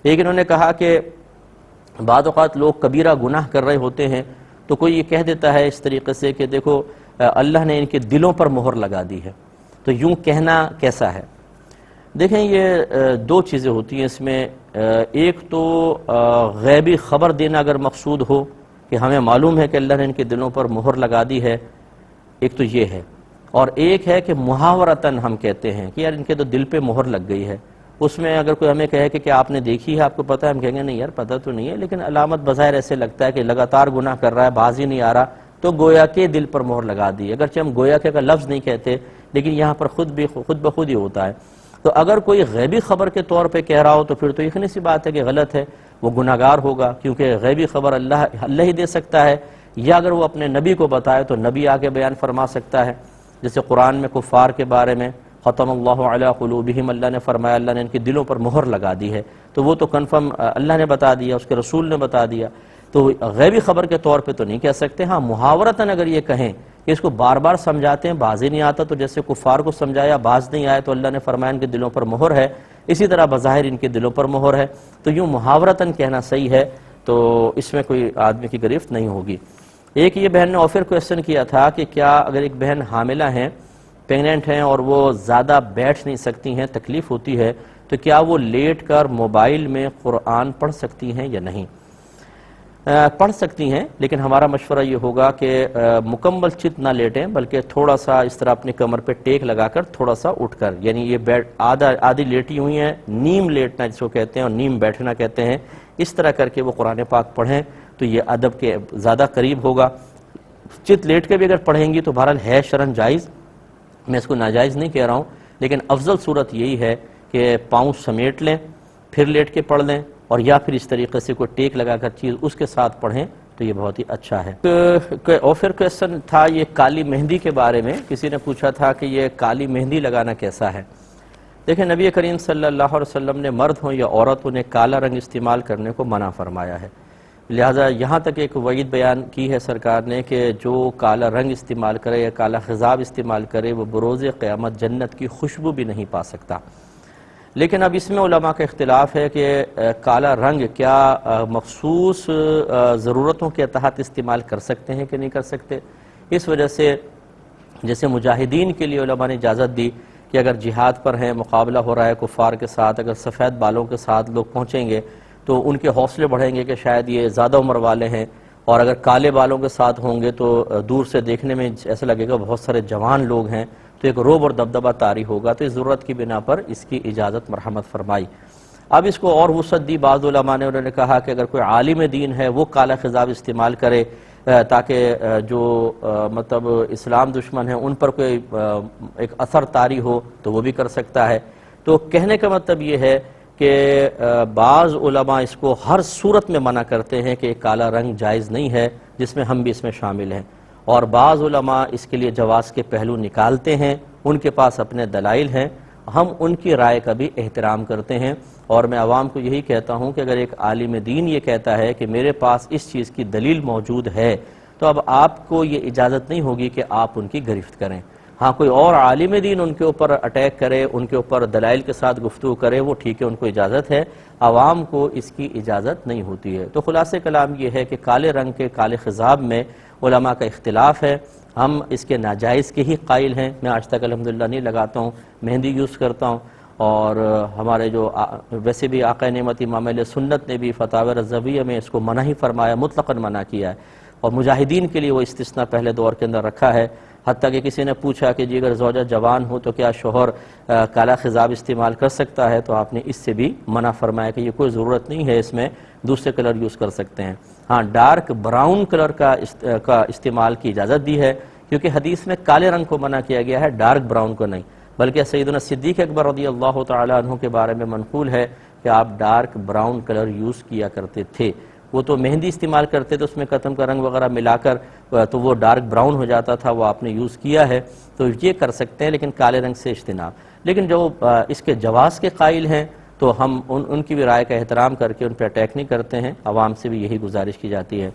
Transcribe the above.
ایک انہوں نے کہا کہ بعض اوقات لوگ کبیرہ گناہ کر رہے ہوتے ہیں تو کوئی یہ کہہ دیتا ہے اس طریقے سے کہ دیکھو اللہ نے ان کے دلوں پر مہر لگا دی ہے، تو یوں کہنا کیسا ہے؟ دیکھیں یہ دو چیزیں ہوتی ہیں اس میں، ایک تو غیبی خبر دینا اگر مقصود ہو کہ ہمیں معلوم ہے کہ اللہ نے ان کے دلوں پر مہر لگا دی ہے، ایک تو یہ ہے، اور ایک ہے کہ محاورتاً ہم کہتے ہیں کہ یار ان کے تو دل پہ مہر لگ گئی ہے۔ اس میں اگر کوئی ہمیں کہے کہ کیا آپ نے دیکھی ہے، آپ کو پتہ ہے، ہم کہیں گے نہیں یار پتہ تو نہیں ہے، لیکن علامت بظاہر ایسے لگتا ہے کہ لگاتار گناہ کر رہا ہے، باز ہی نہیں آ رہا، تو گویا کے دل پر مہر لگا دی۔ اگرچہ ہم گویا کے کا لفظ نہیں کہتے لیکن یہاں پر خود بخود ہی ہوتا ہے۔ تو اگر کوئی غیبی خبر کے طور پہ کہہ رہا ہو تو پھر تو یقینی سی بات ہے کہ غلط ہے، وہ گناہگار ہوگا، کیونکہ غیبی خبر اللہ ہی دے سکتا ہے، یا اگر وہ اپنے نبی کو بتائے تو نبی آگے بیان فرما سکتا ہے۔ جیسے قرآن میں کفار کے بارے میں ختم اللہ علی قلوبہم، اللہ نے فرمایا اللہ نے ان کے دلوں پر مہر لگا دی ہے، تو وہ تو کنفرم اللہ نے بتا دیا، اس کے رسول نے بتا دیا، تو غیبی خبر کے طور پہ تو نہیں کہہ سکتے۔ ہاں محاورتاً اگر یہ کہیں کہ اس کو بار بار سمجھاتے ہیں باز ہی نہیں آتا، تو جیسے کفار کو سمجھایا باز نہیں آئے تو اللہ نے فرمایا ان کے دلوں پر مہر ہے، اسی طرح بظاہر ان کے دلوں پر مہر ہے، تو یوں محاورتاً کہنا صحیح ہے، تو اس میں کوئی آدمی کی گرفت نہیں ہوگی۔ ایک یہ بہن نے آفر کویسچن کیا تھا کہ کیا اگر ایک بہن حاملہ ہیں، پریگننٹ ہیں اور وہ زیادہ بیٹھ نہیں سکتی ہیں، تکلیف ہوتی ہے، تو کیا وہ لیٹ کر موبائل میں قرآن پڑھ سکتی ہیں یا نہیں؟ پڑھ سکتی ہیں، لیکن ہمارا مشورہ یہ ہوگا کہ مکمل چت نہ لیٹیں، بلکہ تھوڑا سا اس طرح اپنی کمر پہ ٹیک لگا کر تھوڑا سا اٹھ کر، یعنی یہ آدھی لیٹی ہوئی ہیں، نیم لیٹنا جس کو کہتے ہیں اور نیم بیٹھنا کہتے ہیں، اس طرح کر کے وہ قرآن پاک پڑھیں تو یہ ادب کے زیادہ قریب ہوگا۔ چت لیٹ کے بھی اگر پڑھیں گی تو بہرحال ہے شرعاً جائز، میں اس کو ناجائز نہیں کہہ رہا ہوں، لیکن افضل صورت یہی ہے کہ پاؤں سمیٹ لیں، پھر لیٹ کے پڑھ لیں، اور یا پھر اس طریقے سے کوئی ٹیک لگا کر چیز اس کے ساتھ پڑھیں تو یہ بہت ہی اچھا ہے۔ اور پھر کویسچن تھا یہ کالی مہندی کے بارے میں، کسی نے پوچھا تھا کہ یہ کالی مہندی لگانا کیسا ہے؟ دیکھیں نبی کریم صلی اللہ علیہ وسلم نے مرد ہوں یا عورت انہیں کالا رنگ استعمال کرنے کو منع فرمایا ہے، لہٰذا یہاں تک ایک وعید بیان کی ہے سرکار نے کہ جو کالا رنگ استعمال کرے یا کالا خضاب استعمال کرے وہ بروز قیامت جنت کی خوشبو بھی نہیں پا سکتا۔ لیکن اب اس میں علماء کا اختلاف ہے کہ کالا رنگ کیا مخصوص ضرورتوں کے تحت استعمال کر سکتے ہیں کہ نہیں کر سکتے۔ اس وجہ سے جیسے مجاہدین کے لیے علماء نے اجازت دی کہ اگر جہاد پر ہیں، مقابلہ ہو رہا ہے کفار کے ساتھ، اگر سفید بالوں کے ساتھ لوگ پہنچیں گے تو ان کے حوصلے بڑھیں گے کہ شاید یہ زیادہ عمر والے ہیں، اور اگر کالے بالوں کے ساتھ ہوں گے تو دور سے دیکھنے میں ایسا لگے گا بہت سارے جوان لوگ ہیں، تو ایک روب اور دبدبہ طاری ہوگا، تو اس ضرورت کی بنا پر اس کی اجازت مرحمت فرمائی۔ اب اس کو اور وسعت دی بعض علماء نے، انہوں نے کہا کہ اگر کوئی عالم دین ہے وہ کالا خضاب استعمال کرے تاکہ جو مطلب اسلام دشمن ہیں ان پر کوئی ایک اثر طاری ہو تو وہ بھی کر سکتا ہے۔ تو کہنے کا مطلب یہ ہے کہ بعض علماء اس کو ہر صورت میں منع کرتے ہیں کہ کالا رنگ جائز نہیں ہے، جس میں ہم بھی اس میں شامل ہیں، اور بعض علماء اس کے لیے جواز کے پہلو نکالتے ہیں، ان کے پاس اپنے دلائل ہیں، ہم ان کی رائے کا بھی احترام کرتے ہیں، اور میں عوام کو یہی کہتا ہوں کہ اگر ایک عالم دین یہ کہتا ہے کہ میرے پاس اس چیز کی دلیل موجود ہے تو اب آپ کو یہ اجازت نہیں ہوگی کہ آپ ان کی گرفت کریں۔ ہاں کوئی اور عالم دین ان کے اوپر اٹیک کرے، ان کے اوپر دلائل کے ساتھ گفتگو کرے، وہ ٹھیک ہے، ان کو اجازت ہے، عوام کو اس کی اجازت نہیں ہوتی ہے۔ تو خلاصہ کلام یہ ہے کہ کالے رنگ کے کالے خضاب میں علماء کا اختلاف ہے، ہم اس کے ناجائز کے ہی قائل ہیں، میں آج تک الحمدللہ نہیں لگاتا ہوں، مہندی یوز کرتا ہوں، اور ہمارے جو ویسے بھی آقا نعمت امام اہل سنت نے بھی فتاوی رضویہ میں اس کو منع ہی فرمایا، مطلقاً منع کیا ہے، اور مجاہدین کے لیے وہ استثناء پہلے دور کے اندر رکھا ہے۔ حتیٰ کہ کسی نے پوچھا کہ جی اگر زوجہ جوان ہو تو کیا شوہر کالا خضاب استعمال کر سکتا ہے، تو آپ نے اس سے بھی منع فرمایا کہ یہ کوئی ضرورت نہیں ہے، اس میں دوسرے کلر یوز کر سکتے ہیں۔ ہاں ڈارک براؤن کلر کا استعمال کی اجازت دی ہے، کیونکہ حدیث میں کالے رنگ کو منع کیا گیا ہے، ڈارک براؤن کو نہیں، بلکہ سیدنا صدیق اکبر رضی اللہ تعالی عنہ کے بارے میں منقول ہے کہ آپ ڈارک براؤن کلر یوز کیا کرتے تھے۔ وہ تو مہندی استعمال کرتے تھے، اس میں قطن کا رنگ وغیرہ ملا کر تو وہ ڈارک براؤن ہو جاتا تھا، وہ آپ نے یوز کیا ہے، تو یہ کر سکتے ہیں، لیکن کالے رنگ سے اجتناب۔ لیکن جو اس کے جواز کے قائل ہیں تو ہم ان کی بھی رائے کا احترام کر کے ان پہ اٹیک نہیں کرتے ہیں، عوام سے بھی یہی گزارش کی جاتی ہے۔